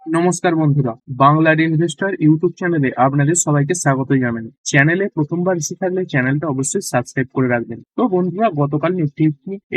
নমস্কার বন্ধুরা, বাংলার ইনভেস্টর ইউটিউব চ্যানেলে আপনাদের সবাইকে স্বাগত জানাই। চ্যানেলে প্রথমবার এসে থাকলে চ্যানেলটা অবশ্যই সাবস্ক্রাইব করে রাখবেন। তো বন্ধুরা, গতকাল নিফটি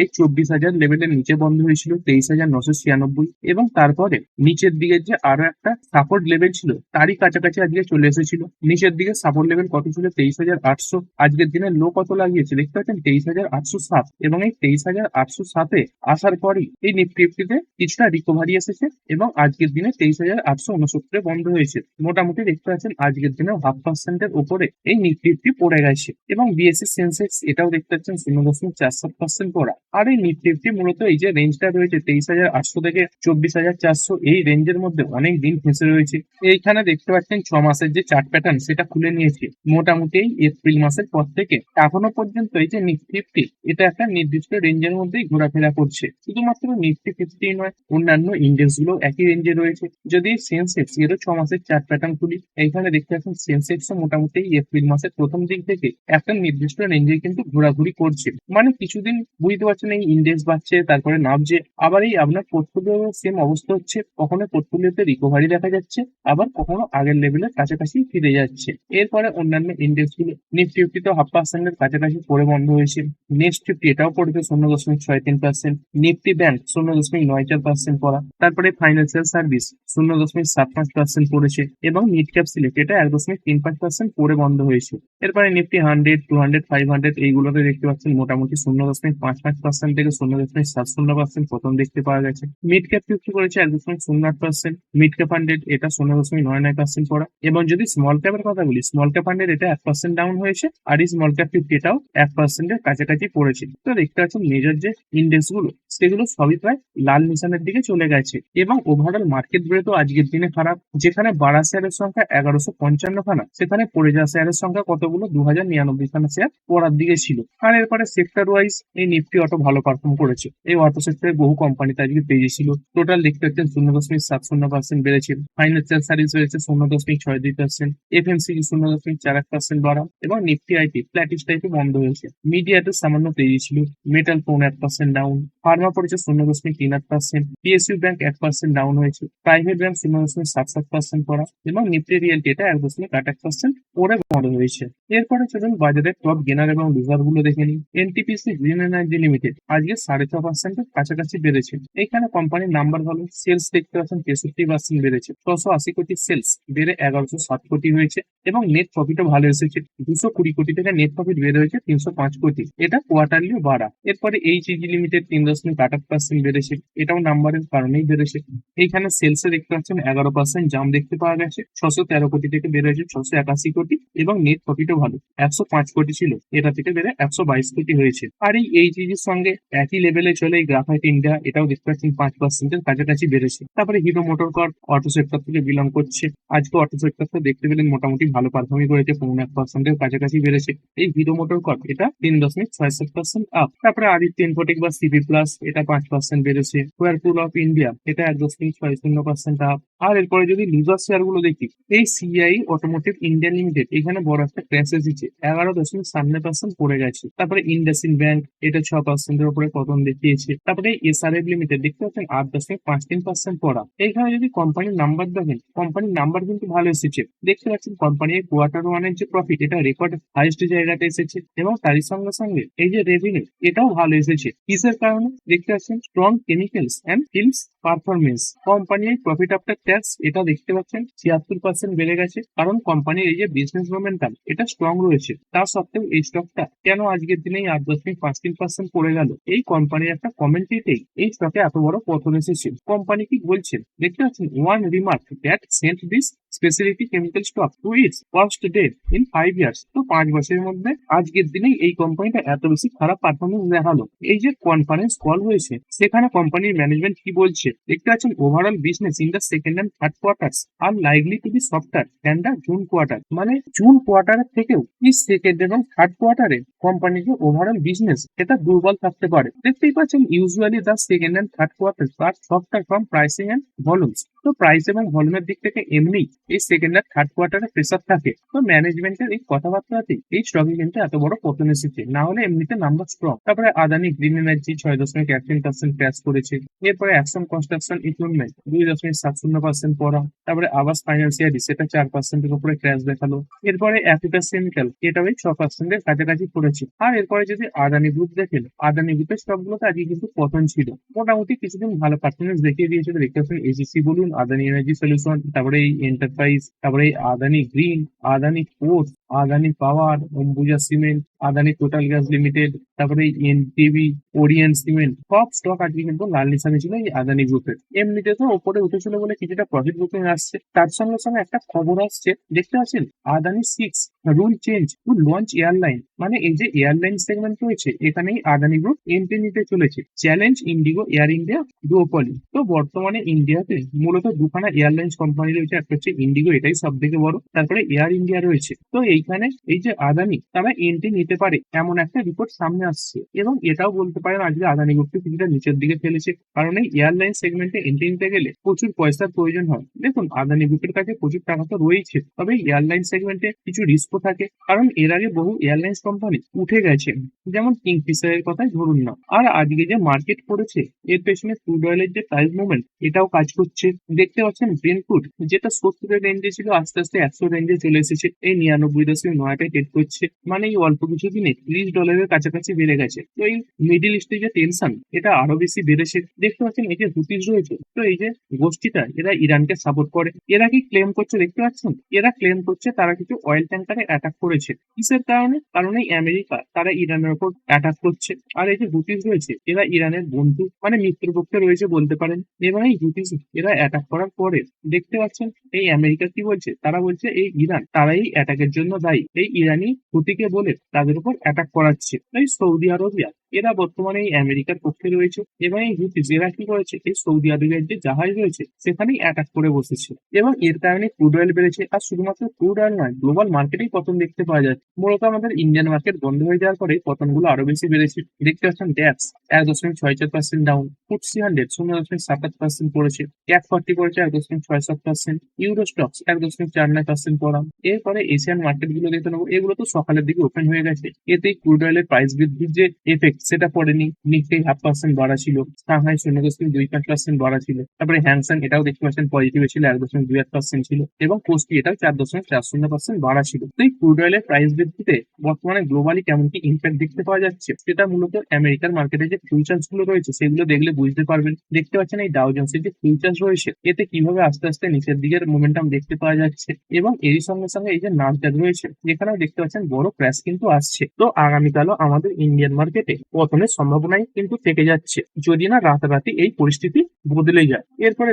এই 24,000 লেভেলের নিচে বন্ধ হয়েছিল 23,996, এবং তারপরে নিচের দিকে যে আরো একটা সাপোর্ট লেভেল ছিল তারই কাছাকাছি আজকে চলে এসেছিল। নিচের দিকে সাপোর্ট লেভেল কত ছিল? 23,800। আজকের দিনে লো কত লাগিয়েছে দেখতে পাচ্ছেন? 23,807। এবং এই 23,807-এ আসার পরই এই নিফটিতে কিছুটা রিকভারি এসেছে এবং আজকের দিনে 23,869 বন্ধ হয়েছে। মোটামুটি দেখতে পাচ্ছেন আজকের দিনে 0.5% উপরে এই নিফটি পড়ে গেছে। এবং বিএসসি সেন্সেক্স এটাও দেখতে পাচ্ছেন 0.47% পড়া। আর এই নিফটি মূলত এই যে রেঞ্জটা রয়েছে 23,800 থেকে 24,400, এই রেঞ্জের মধ্যে অনেক দিন ফেঁসে রয়েছে। এইখানে দেখতে পাচ্ছেন 6 মাসের যে চার্ট প্যাটার্ন সেটা খুলে নিয়েছে। মোটামুটি এই এপ্রিল মাসের পর থেকে এখনো পর্যন্ত এই যে নিফটি এটা একটা নির্দিষ্ট রেঞ্জের মধ্যেই ঘোরাফেরা করছে। শুধুমাত্র নিফটি 50 নয়, অন্যান্য ইন্ডেক্স গুলো একই রেঞ্জে রয়েছে। যদি সেন্সেক্স এরও 6 মাসের চার্ট প্যাটার্ন খুলি, এইখানে দেখতে পাচ্ছেন সেন্সেক্স মোটামুটি এপ্রিল মাসের প্রথম দিক থেকে একটা নির্দিষ্ট রেঞ্জে কিন্তু ঘোরাঘুরি করছে। মানে কিছুদিন বুঝতে পারছেন এই ইন্ডেক্স বাড়ছে, তারপরে নামছে, আবার এই আপনার পোর্টফোলিও সেম অবস্থা হচ্ছে। কখনো পোর্টফোলিওতে রিকভারি দেখা যাচ্ছে, আবার কখনো আগের লেভেলের কাছাকাছি ফিরে যাচ্ছে। এরপরে অন্যান্য ইন্ডেক্স গুলো নিফটি তো 0.5%-এর কাছাকাছি পড়ে বন্ধ হয়েছে। নেক্সট ফিফটি এটাও পড়েছে 0.63%। নিফটি ব্যাংক 0.94% পড়া। তারপরে ফাইন্যান্সিয়াল সার্ভিস 0.75% পড়েছে এবং মিড ক্যাপ সিলেক্ট এটা 1.35% পড়ে বন্ধ হয়েছে। এরপরে নিফটি 100, 200, 500 এইগুলোতে দেখতে পাচ্ছেন মোটামুটি 0.55% থেকে 0.70% পতন দেখতে পাওয়া গেছে। মিড ক্যাপ 50 করেছে 1.08%। মিড ক্যাপ 100 এটা 0.99% পড়া। এবং যদি স্মল ক্যাপের কথা বলি, স্মল ক্যাপ 100 এটা 1% ডাউন হয়েছে, আর এই স্মল ক্যাপ 50 এটাও 1%-এর কাছাকাছি পড়েছে। তো দেখতে পাচ্ছেন মেজর যে ইন্ডেক্স গুলো সেগুলো সবই প্রায় লাল নিশানের দিকে চলে গেছে। এবং ওভারঅল মার্কেট ব্রে তো আজকের দিনে খারাপ। যেখানে বাড়া শেয়ারের সংখ্যা 1155 খানা, সেখানে পড়ে যাওয়া শেয়ারের সংখ্যা কতগুলো? 2099 খানা শেয়ার পড়ার দিকে ছিল। আর এরপরে সেক্টর ওয়াইজ এই নিফটি অটো ভালো পারফর্ম করেছে। এই অটো সেক্টরে বহু কোম্পানিতে আজকে তেজি ছিল। টোটাল দেখতে পাচ্ছেন 0.70% বেড়েছে। ফাইন্যান্সিয়াল সার্ভিস হয়েছে 0.62%। এফএমসিজি 0.41% বাড়া। এবং নিফটি আইটি ফ্ল্যাটিশ টাইপে বন্ধ হয়েছে। মিডিয়াতে সামান্য তেজি ছিল। Metal 1% down. ফার্মা পড়েছে 0.38%। পিএসইউ ব্যাংক 1% ডাউন হয়েছে। প্রাইভেট ব্যাংক 0.77% পড়া। এবং নিফটি রিয়েলটি এটা 1.8% পড়ে বন্ধ হয়েছে। এরপরে চলুন বাজারের টপ গেনার এবং লুজার গুলো দেখে নিই। এনটিপিসি গ্রিন এনার্জি লিমিটেড আজকে 6.5%-এর কাছাকাছি বেড়েছে। এখানে কোম্পানির নাম্বার ভালো। সেলস দেখতে পাচ্ছেন 63% বেড়েছে। 680 কোটি সেলস বেড়ে 1107 কোটি হয়েছে। এবং নেট প্রফিটও ভালো এসেছে। 220 কোটি থেকে নেট প্রফিট বেড়ে হয়েছে 305 কোটি। এটা কোয়ার্টারলি বাড়া। এরপরে এইচইজি লিমিটেড 3.8% বেড়েছে। এটাও নাম্বারের কারণেই বেড়েছে। এইখানে সেলসে দেখতে পাচ্ছেন 11% জাম দেখতে পাওয়া গেছে। 613 কোটি থেকে বেড়ে হয়েছে 681 কোটি। এবং নেট প্রফিটও ভালো, 105 কোটি ছিল, এটা থেকে বেড়ে 122 কোটি হয়েছে। আর এই এইচইজির সঙ্গে একই লেভেলে চলে এই গ্রাফাইট ইন্ডিয়া, এটাও দেখতে পাচ্ছেন 5%-এর কাছাকাছি বেড়েছে। তারপরে হিরো মোটর কর্প অটো সেক্টর থেকে বিলং করছে। আজকে অটো সেক্টরটা দেখতে পেলেন মোটামুটি ভালো পারফর্মিং করেছে, 1% কাছাকাছি বেড়েছে। এই হিরো মোটর কর্প এটা 3.67% আপ। তারপরে আদিত্য ইনফোটেক বা সিপি প্লাস এটা 5% বেড়েছে। হোয়ারপুল অফ ইন্ডিয়া এটা 1.60% আপ। আর এরপরে যদি লুজার শেয়ার গুলো দেখি, এই সিআই অটোমোটিভ ইন্ডিয়া লিমিটেড এখানে বড় একটা ক্র্যাশ এসেছে, 11.07% পড়ে গেছে। তারপরে ইন্ডাসইন্ড ব্যাংক এটা 6%-এর উপরে পতন দেখিয়েছে। তারপরে এসআরএফ লিমিটেড দেখতে পাচ্ছেন 8.53% পড়া। এইখানে যদি কোম্পানির নাম্বার দেখেন, কোম্পানির নাম্বার কিন্তু ভালো এসেছে। দেখতে পাচ্ছেন কোম্পানির কোয়ার্টার 1-এর যে প্রফিট এটা রেকর্ড হাইস্ট জায়গাতে এসেছে। এবং তারই সঙ্গে সঙ্গে এই যে রেভিনিউ এটাও ভালো এসেছে। কিসের কারণে? দেখতে পাচ্ছেন strong chemicals and films performance. কোম্পানির প্রফিট আফটার ট্যাক্স এটা দেখতে পাচ্ছেন 76% বেড়ে গেছে, কারণ কোম্পানির এই যে বিজনেস মোমেন্টাম এটা স্ট্রং রয়েছে। তা সত্ত্বেও এই স্টকটা কেন আজকের দিনে 8.53% পড়ে গেল? এই কোম্পানির একটা কমেন্ট্রিতেই এই স্টকে এত বড় পতন এসেছে। কোম্পানি কি বলছেন দেখতে পাচ্ছেন, one remark that sent this speciality chemical stock to its first day in 5 years. তো 5 বছরের মধ্যে আজকের দিনেই এই কোম্পানিটা এত বেশি খারাপ পারফরমেন্স দেখালো। এই যে কনফারেন্স কল হয়েছে সেখানে কোম্পানির ম্যানেজমেন্ট কি বলছে দেখতে পাচ্ছেন, overall business in the second and third quarters are likely to be softer than the June quarter. মানে জুন কোয়ার্টারের থেকেও এই সেকেন্ড এবং থার্ড কোয়ার্টারে কোম্পানির যে ওভারঅল বিজনেস এটা দুর্বল থাকতে পারে। দেখতেই পাচ্ছেন usually the second and third quarter are softer from pricing and volumes. তো প্রাইস এবং ভলিউমের দিক থেকে এমনি এই সেকেন্ড আর থার্ড কোয়ার্টারে প্রেসার থাকে। তো ম্যানেজমেন্টের এই কথাবার্তাতে এই স্টকে কিন্তু এত বড় পতন এসেছে, না হলে এমনিতে নাম্বার স্ট্রং। তারপরে আদানি গ্রিন এনার্জি 6.13% ক্র্যাশ করেছে। এরপরে অ্যাকশন কনস্ট্রাকশন ইকুইপমেন্ট 2.70% পড়া। তারপরে আবাস ফাইন্যান্সিয়ারি সেটা 4%-এর উপরে ক্র্যাশ দেখালো। এরপরে অ্যাপিটাস কেমিক্যাল এটা ওই 6%-এর কাছাকাছি পড়েছে। আর এরপরে যদি আদানি গ্রুপ দেখেন, আদানি গ্রুপের স্টক গুলোতে আজকে কিন্তু পতন ছিল। মোটামুটি কিছুদিন ভালো পারফরমেন্স দেখিয়ে দিয়েছিল, দেখতে পাচ্ছেন এজিসি বলুন, আদানি এনার্জি সলিউশন, তারপরে এই এন্টারপ্রাইজ, তারপরে এই Adani Green, Adani Port, Adani Power, Ambuja Cement, Adani Total Gas Limited, তারপরে এই এনটিভি, ওরিয়েন্ট সিমেন্ট, সব স্টক আজকে কিন্তু লাল নিশানে ছিল এই আদানি গ্রুপের। এমনিতে তো ওপরে উঠেছিল বলে কিছুটা প্রফিট বুকিং আসছে, তার সঙ্গে সঙ্গে একটা খবর আসছে, দেখতে পাচ্ছেন Adani 6 rule change to launch airline. মানে এই যে এয়ারলাইন সেগমেন্ট রয়েছে এখানেই আদানি গ্রুপ এন্ট্রি নিতে চলেছে। Challenge IndiGo Air India duopoly. তো বর্তমানে ইন্ডিয়াতে মূলত দুখানা এয়ারলাইন্স কোম্পানি রয়েছে, একটা হচ্ছে ইন্ডিগো, এটাই সব থেকে বড়, তারপরে এয়ার ইন্ডিয়া রয়েছে। তো এইখানে এই যে আদানি তারা এন্ট্রি নিতে পারে এমন একটা রিপোর্ট সামনে আসছে, এবং এটাও বলতে পারেন আজকে আদানি গ্রুপকে কিছুটা নিচের দিকে ফেলেছে, কারণ এই এয়ারলাইন সেগমেন্টে এন্ট্রি নিতে গেলে প্রচুর পয়সার প্রয়োজন হয়। দেখুন আদানি গ্রুপের কাছে প্রচুর টাকা তো রয়েছে, তবে এয়ারলাইন সেগমেন্টে কিছু রিস্কও থাকে, কারণ এর আগে বহু এয়ারলাইন্স কোম্পানি উঠে গেছে, যেমন কিংফিশারের কথাই ধরুন না। আর আজকে যে মার্কেট পড়েছে এর পেছনে ক্রুড অয়েলের যে প্রাইস মুভমেন্ট এটাও কাজ করছে। দেখতে পাচ্ছেন ব্রেন্ট ক্রুড যেটা 70-এর রেঞ্জে ছিল আস্তে আস্তে 100 রেঞ্জে চলে এসেছে, এই 99.9টায় ট্রেড করছে। মানে এই অল্প কিছু দিনে $30 কাছাকাছি বেড়ে গেছে। তো এই মিডিল ইস্টে যে টেনশন এটা আরো বেশি বেড়েছে। দেখতে পাচ্ছেন এই যে হুতিজ রয়েছে, তো এই যে গোষ্ঠীটা এরা ইরানকে সাপোর্ট করে। এরা কি ক্লেম করছে দেখতে পাচ্ছেন, এরা ক্লেম করছে তারা কিছু অয়েল ট্যাঙ্কারে অ্যাটাক করেছে। কিসের কারণে? কারণ এই আমেরিকা তারা ইরানের উপর অ্যাটাক করছে। আর এই যে হুতিজ রয়েছে এরা ইরানের বন্ধু, মানে মিত্রপক্ষে রয়েছে বলতে পারেন। এবং এই হুতিজ এরা অ্যাটাক করার পরে দেখতে পাচ্ছেন এই আমেরিকা কি বলছে, তারা বলছে এই ইরান তারাই অ্যাটাকের জন্য দায়ী, এই ইরানি হুতিকে বলে তাদের উপর অ্যাটাক করাচ্ছে। এই সৌদি আরবিয়া এরা বর্তমানে এই আমেরিকার পক্ষে রয়েছে, এবং এই হুতিজ এরা কি করেছে, এই সৌদি আরবিয়ার যে জাহাজ রয়েছে সেখানেই অ্যাটাক করে বসেছে, এবং এর কারণে ক্রুড অয়েল বেড়েছে। আর শুধুমাত্র ক্রুড অয়েল নয়, গ্লোবাল মার্কেটেই পতন দেখতে পাওয়া যাচ্ছে। মূলত আমাদের ইন্ডিয়ান মার্কেট বন্ধ হয়ে যাওয়ার পরে পতনগুলো আরো বেশি বেড়েছে। দেখতে পাচ্ছেন ড্যাক্স 1.64% ডাউন, ফুটসি 100 0.77% পড়েছে, ক্যাপ 40 পড়েছে 1.67%, ইউরো স্টক্স 1.49% পড়া। এরপরে এশিয়ান মার্কেট গুলো দেখে নেবো, এগুলো তো সকালের দিকে ওপেন হয়ে গেছে, এতে ক্রুড অয়েলের প্রাইস বৃদ্ধির যে এফেক্ট সেটা পড়েনি। নিফটি 0.5% বাড়া ছিল, সাংহাই 0.25% বাড়া ছিল, তারপরে হ্যাংসেং এটাও দেখতে পাচ্ছেন পজিটিভ ছিল, 1.21% ছিল, এবং কোস্পি এটাও 4.40% বাড়া ছিল। তো এই ক্রুড অয়েলের প্রাইস বৃদ্ধিতে বর্তমানে গ্লোবালি কেমন কি ইম্প্যাক্ট দেখতে পাওয়া যাচ্ছে সেটা মূলত আমেরিকার মার্কেটে যে ফিউচার্স গুলো রয়েছে সেগুলো দেখলে বুঝতে পারবেন। দেখতে পাচ্ছেন এই ডাও জোন্সের যে ফিউচার্স রয়েছে এতে কিভাবে আস্তে আস্তে নিচের দিকের মোমেন্টাম দেখতে পাওয়া যাচ্ছে, এবং এরই সঙ্গে সঙ্গে এই যে নাসডাক রয়েছে যেখানেও দেখতে পাচ্ছেন বড় ক্র্যাশ কিন্তু আসছে। তো আগামীকালও আমাদের ইন্ডিয়ান মার্কেটে পতনের সম্ভাবনাই কিন্তু থেকে যাচ্ছে, যদি না রাতারাতি এই পরিস্থিতি বদলে যায়। এরপরে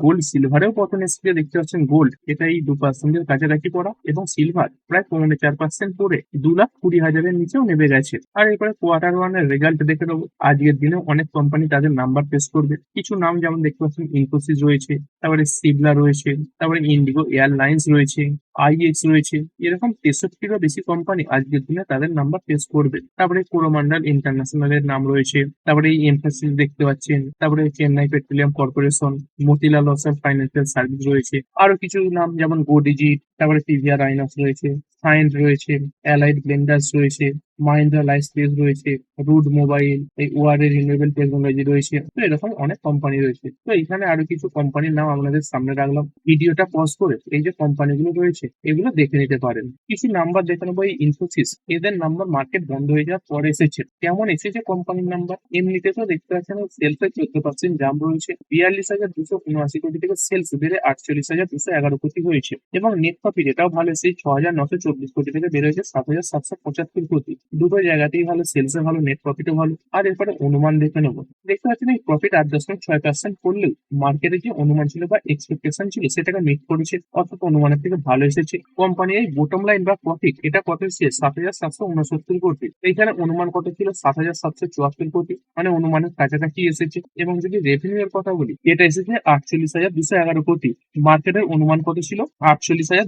গোল্ড সিলভারেও পতন এসেছে। দেখতে পাচ্ছেন গোল্ড এটা এই 2%-এর কাছাকাছি পড়া, এবং সিলভার প্রায় 4.4% পড়ে 2,20,000-এর নিচেও নেমে গেছে। আর এরপরে কোয়ার্টার ওয়ানের রেজাল্ট দেখে নেবো। আজকের দিনে অনেক কোম্পানি তাদের নাম্বার পেশ করবে। কিছু নাম যেমন দেখতে পাচ্ছেন ইনফোসিস রয়েছে, তারপরে সিবলা রয়েছে, তারপরে ইন্ডিগো এয়ারলাইন্স রয়েছে, আইএক্স রয়েছে, এরকম 63-রও বেশি কোম্পানি আজকের দিনে তাদের নাম্বার পেশ করবে। তারপরে কোরোমান্ডাল ইন্টারন্যাশনালের নাম রয়েছে, তারপরে এই এমফাসিস দেখতে পাচ্ছেন, তারপরে Chennai petroleum corporation, Motilal Oswal financial service রয়েছে, আরো কিছু নাম যেমন গোডিজিট, তারপরে পিভিআর আইনক্স রয়েছে, সায়েন্ট রয়েছে, অ্যালাইড ব্লেন্ডার্স রয়েছে, মাহিন্দ্রা লাইফস্পেস রয়েছে, রুড মোবাইল, এই ওয়ারের রিনিউয়েবল টেকনোলজি রয়েছে। তো এরকম অনেক কোম্পানি রয়েছে। তো এখানে আরো কিছু কোম্পানির নাম আপনাদের সামনে রাখলাম, ভিডিওটা পজ করে এই যে কোম্পানিগুলো রয়েছে এগুলো দেখে নিতে পারেন। কিছু নাম্বার দেখে নেবো। এই ইনফোসিস এদের নাম্বার মার্কেট বন্ধ হয়ে যাওয়ার পরে এসেছে। কেমন এসেছে কোম্পানির নাম্বার? এমনিতে তো দেখতে পাচ্ছেন সেলসে 14% জাম্প রয়েছে, 42,279 কোটি থেকে সেলস বেড়ে 48,211 কোটি হয়েছে, এবং নেট প্রফিট এটাও ভালো, সেই 6,924 কোটি থেকে বেড়ে হয়েছে 7,775 কোটি। দুটো জায়গাতেই ভালো, সেলসে ভালো, নেট প্রফিটও ভালো। আর এরপরে অনুমান দেখে নেবো। দেখতে পাচ্ছেন এই প্রফিট 8.6% করলেও মার্কেটে যে অনুমান ছিল বা এক্সপেকটেশন ছিল সেটাকে মিট করেছে, অর্থাৎ অনুমানের থেকে ভালো এসেছে। কোম্পানির এই বোটম লাইন বা প্রফিট এটা কত এসেছে? 7,769 কোটি। এইখানে অনুমান কত ছিল? 7,774 কোটি, মানে অনুমানের কাছাকাছি এসেছে। এবং যদি রেভিনিউ এর কথা বলি, এটা এসেছে 48,211 কোটি, মার্কেটের অনুমান কত ছিল?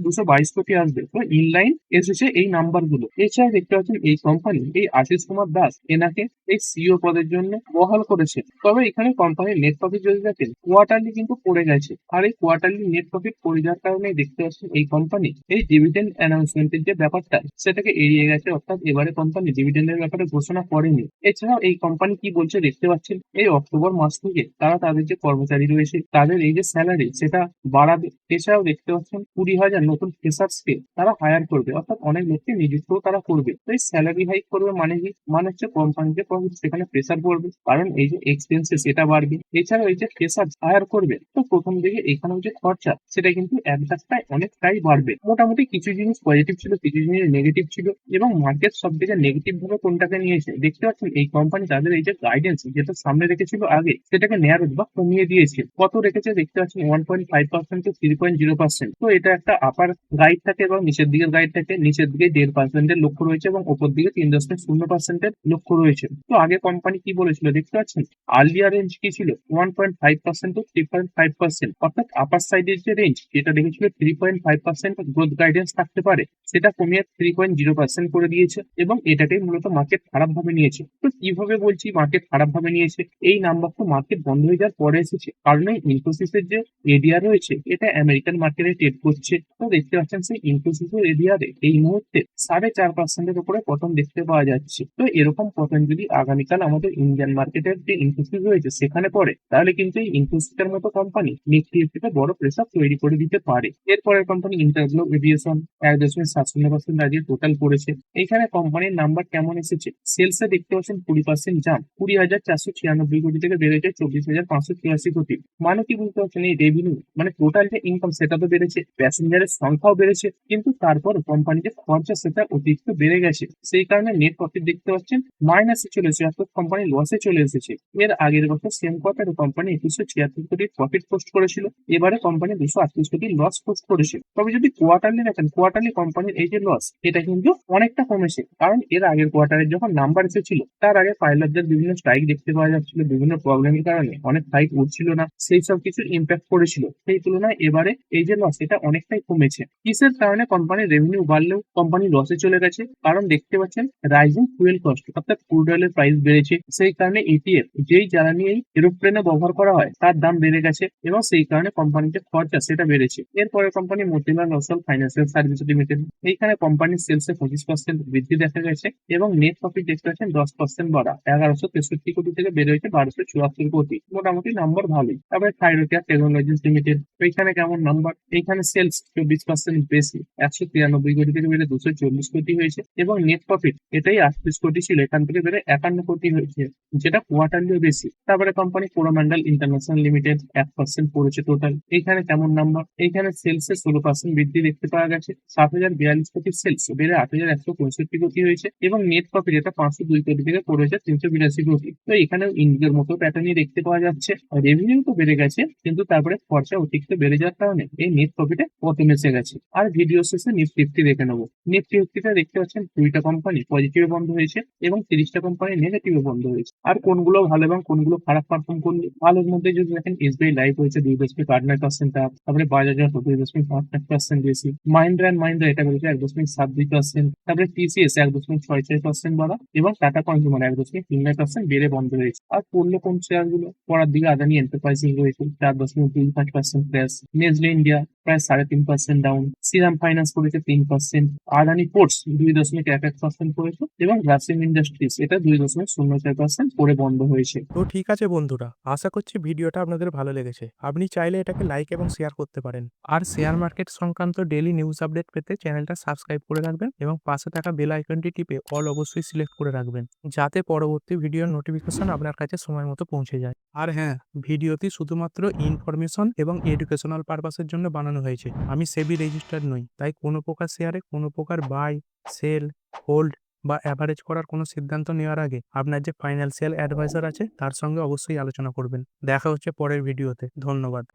222 কোটি আসবে। তো ইনলাইন এসেছে এই নাম্বারগুলো। এছাড়া দেখতে পাচ্ছেন এই কোম্পানি এই আশিস কুমার দাস এনাকে এই সিইও পদের জন্য বহাল করেছে। তবে এখানে কোম্পানির নেট প্রফিট যদি দেখেন কোয়ার্টারলি কিন্তু পড়ে গেছে। আর এই কোয়ার্টারলি নেট প্রফিট পড়ে যাওয়ার কারণে দেখতে পাচ্ছেন এই কোম্পানি এই ডিভিডেন্ড অ্যানাউন্সমেন্টের যে ব্যাপারটা সেটাকে এড়িয়ে গেছে, অর্থাৎ এবারে কোম্পানি ডিভিডেন্ডের ব্যাপারে ঘোষণা করেনি। এছাড়াও এই কোম্পানি কি বলছে দেখতে পাচ্ছেন, এই অক্টোবর মাস থেকে তারা তাদের যে কর্মচারী রয়েছে তাদের এই যে স্যালারি সেটা বাড়াবে। এছাড়াও দেখতে পাচ্ছেন 20,000 নতুন ফ্রেশার্সকে তারা হায়ার করবে, অর্থাৎ অনেক লোককে নিযুক্ত তারা করবে। তো এই স্যালারি হাইক করবে মানে কি, মানে হচ্ছে কোম্পানির যে প্রফিট সেখানে প্রেসার পড়বে, কারণ এই যে এক্সপেন্সেস সেটা বাড়বে। এছাড়াও এই যে ফ্রেশার হায়ার করবে তো প্রথম দিকে এখানেও যে খরচা সেটা কিন্তু এক ধাক্কায় অনেকটাই বাড়বে। মোটামুটি কিছু জিনিস পজিটিভ ছিল, কিছু জিনিস নেগেটিভ ছিল, এবং মার্কেট সব থেকে নেগেটিভ ভাবে কোনটাকে নিয়েছে দেখতে পাচ্ছেন এই কোম্পানি তাদের এই যে গাইডেন্স যেটা সামনে রেখেছিল আগে সেটাকে ন্যারো বা কমিয়ে দিয়েছে। কত রেখেছে দেখতে পাচ্ছেন 1.5% টু 3.0%। তো এটা একটা আপার গাইড থাকে এবং নিচের দিকের গাইড থাকে। নিচের দিকে 1.5% এর লক্ষ্য রয়েছে এবং ওপর দিকে 3.0% এর লক্ষ্য রয়েছে। তো আগে কোম্পানি কি বলেছিল দেখতে পাচ্ছেন, আর্লিয়ার রেঞ্জ কি ছিল 1.5% টু 3.5%, অর্থাৎ আপার সাইডের যে রেঞ্জ যেটা দেখেছিল 3.5% গ্রোথ গাইডেন্স থাকতে পারে সেটা কমিয়ে 3.0% করে দিয়েছে, এবং এটাকেই মূলত মার্কেট খারাপ ভাবে নিয়েছে। তো কিভাবে বলছি মার্কেট খারাপ ভাবে নিয়েছে, এই নাম্বার তো মার্কেট বন্ধ হয়ে যাওয়ার পরে এসেছে, কারণ এই ইনফোসিসের যে এডিআর রয়েছে এটা আমেরিকান মার্কেটে ট্রেড করছে। তো দেখতে পাচ্ছেন সেই ইনফোসিসের এডিআরে এই মুহূর্তে 4.5%-এর উপরে পতন দেখতে পাওয়া যাচ্ছে। তো এরকম পতন যদি আগামীকাল আমাদের ইন্ডিয়ান মার্কেটের যে ইনফোসিস রয়েছে সেখানে পড়ে, তাহলে কিন্তু এই ইনফোসিসের মতো কোম্পানি নিফটি ফিফটিতে বড় প্রেসার তৈরি করে দিতে পারে। এরপরের কোম্পানি ইন্টারগ্লোব এভিয়েশন 1.57% আজকে টোটাল করেছে। এখানে কোম্পানির নাম্বার কেমন এসেছে, সেলসে দেখতে পাচ্ছেন 20% জাম্প, 20,496 কোটি থেকে বেড়েছে 24,583 কোটি। মানে কি বুঝতে পারছেন, এই রেভিনিউ মানে টোটাল যে ইনকাম সেটা তো বেড়েছে, প্যাসেঞ্জারের সংখ্যাও বেড়েছে, কিন্তু তারপর কোম্পানির যে খরচা সেটা অতিরিক্ত বেড়ে গেছে। সেই কারণে নেট প্রফিট দেখতে পাচ্ছেন মাইনাসে চলে এসেছে, অর্থাৎ কোম্পানি লসে চলে এসেছে। এর আগের বছর সেম কোয়ার্টারে কোম্পানি 2176 কোটির প্রফিট পোস্ট করেছিল, এবারে কোম্পানি 238 কোটির লস পোস্ট করেছে। তবে যদি কোয়ার্টারলি দেখেন, কোয়ার্টারলি কোম্পানির এই যে লস এটা কিন্তু অনেকটা কমেছে, কারণ এর আগের কোয়ার্টারে যখন নাম্বার এসেছিল তার আগে পাইলটদের বিভিন্ন স্ট্রাইক দেখতে পাওয়া যাচ্ছিল, বিভিন্ন প্রবলেমের কারণে অনেক ফ্লাইট উঠছিল না, সেই সব কিছু ইম্প্যাক্ট করেছিল। সেই তুলনায় এবারে এই যে লস এটা অনেকটাই কমেছে। কিসের কারণে কোম্পানির রেভিনিউ বাড়লেও কোম্পানি লসে চলে গেছে, কারণ দেখতে পাচ্ছেন রাইজিং ফুয়েল কস্ট, অর্থাৎ ক্রুড অয়েলের প্রাইস বেড়েছে। সেই কারণে এটিএফ যেই জ্বালানি এই এরোপ্লেনে ব্যবহার করা হয় তার দাম বেড়ে গেছে, এবং সেই কারণে কোম্পানির যে খরচা সেটা বেড়েছে। এরপরে company Motilal Oswal financial service limited, এইখানে কোম্পানির সেলসে 25% বৃদ্ধি দেখা গেছে, এবং নেট প্রফিট দেখতে পাচ্ছেন 10% বাড়া, 1163 কোটি থেকে বেড়ে হয়েছে 1274 কোটি। মোটামুটি নাম্বার ভালোই। তারপরে থাইরোকেয়ার টেকনোলজিস লিমিটেড, এইখানে কেমন নাম্বার, এইখানে সেলস 24% বেশি, 193 কোটি থেকে বেড়ে 240 কোটি হয়েছে, এবং নেট প্রফিট এটাই 38 কোটি ছিল, এখান থেকে বেড়ে 51 কোটি হয়েছে, যেটা কোয়ার্টারলিও বেশি। তারপরে কোম্পানি কোরোমান্ডাল ইন্টারন্যাশনাল লিমিটেড 1% পড়েছে টোটাল, এইখানে কেমন নাম্বার, এইখানে সেলসে 16% বৃদ্ধি দেখতে পাওয়া গেছে, 7,042 কোটির সেলস বেড়ে 8,165 কোটি হয়েছে, এবং নেট প্রফিট এটা 502 কোটি থেকে পড়েছে 382 কোটি। তো এখানেও ইন্ডিয়ার মতো প্যাটার্নই দেখতে পাওয়া যাচ্ছে, রেভিনিউ তো বেড়ে গেছে কিন্তু তারপরে খরচা অতিরিক্ত বেড়ে যাওয়ার কারণে এই নেট প্রফিটে পতন এসে গেছে। আর ভিডিও শেষে নিফটি ফিফটি দেখে নেবো। নিফটি ফিফটিতে দেখতে পাচ্ছেন 20টা কোম্পানি পজিটিভে বন্ধ হয়েছে এবং 30টা কোম্পানি নেগেটিভে বন্ধ হয়েছে। আর কোনগুলো ভালো এবং কোনগুলো খারাপ পারফর্ম করলে, ভালোর মধ্যে যদি দেখেন এসবিআই লাইফ হয়েছে 2.89% আপ, তারপরে বাজাজ অটো 2.58% বেশি, মাহিন্দ্রা অ্যান্ড মাহিন্দ্রা এটা বেড়েছে 1.72%, তারপরে টিসিএস 1.66% বাড়া, এবং টাটা কনজিউমার 1.39% বেড়ে বন্ধ হয়েছে। আর পড়লো কোন শেয়ার গুলো, পড়ার দিকে আদানি এন্টারপ্রাইজিং রয়েছে 4.25% প্লাস, নেসলে ইন্ডিয়া প্রায় 3.5% ডাউন, শ্রীরাম ফাইন্যান্স করেছে 3%, আদানি পোর্টস 2.11% করেছে, এবং গ্রাসিম ইন্ডাস্ট্রিজ এটা 2.04% করে বন্ধ হয়েছে। তো ঠিক আছে বন্ধুরা, আশা করছি ভিডিওটা আপনাদের ভালো লেগেছে। আপনি চাইলে এটাকে লাইক এবং শেয়ার করতে পারেন। আর শেয়ার মার্কেট সংক্রান্ত ডেইলি নিউজ আপডেট পেতে চ্যানেলটা সাবস্ক্রাইব করে রাখবেন এবং পাশে থাকা বেল আইকনটি টিপে অল অবশ্যই সিলেক্ট করে রাখবেন, যাতে পরবর্তী ভিডিওর নোটিফিকেশন আপনার কাছে সময় মতো পৌঁছে যায়। আর হ্যাঁ, ভিডিওটি শুধুমাত্র ইনফরমেশন এবং এডুকেশনাল পারপাসের জন্য বানানো হয়েছে। আমি সেবি রেজিস্টার্ড নই, তাই কোনো প্রকার শেয়ারে কোনো প্রকার বাই, সেল, হোল্ড বা অ্যাভারেজ করার কোনো সিদ্ধান্ত নেওয়ার আগে আপনার যে ফাইন্যান্সিয়াল অ্যাডভাইজার আছে তার সঙ্গে অবশ্যই আলোচনা করবেন। দেখা হচ্ছে পরের ভিডিওতে। ধন্যবাদ।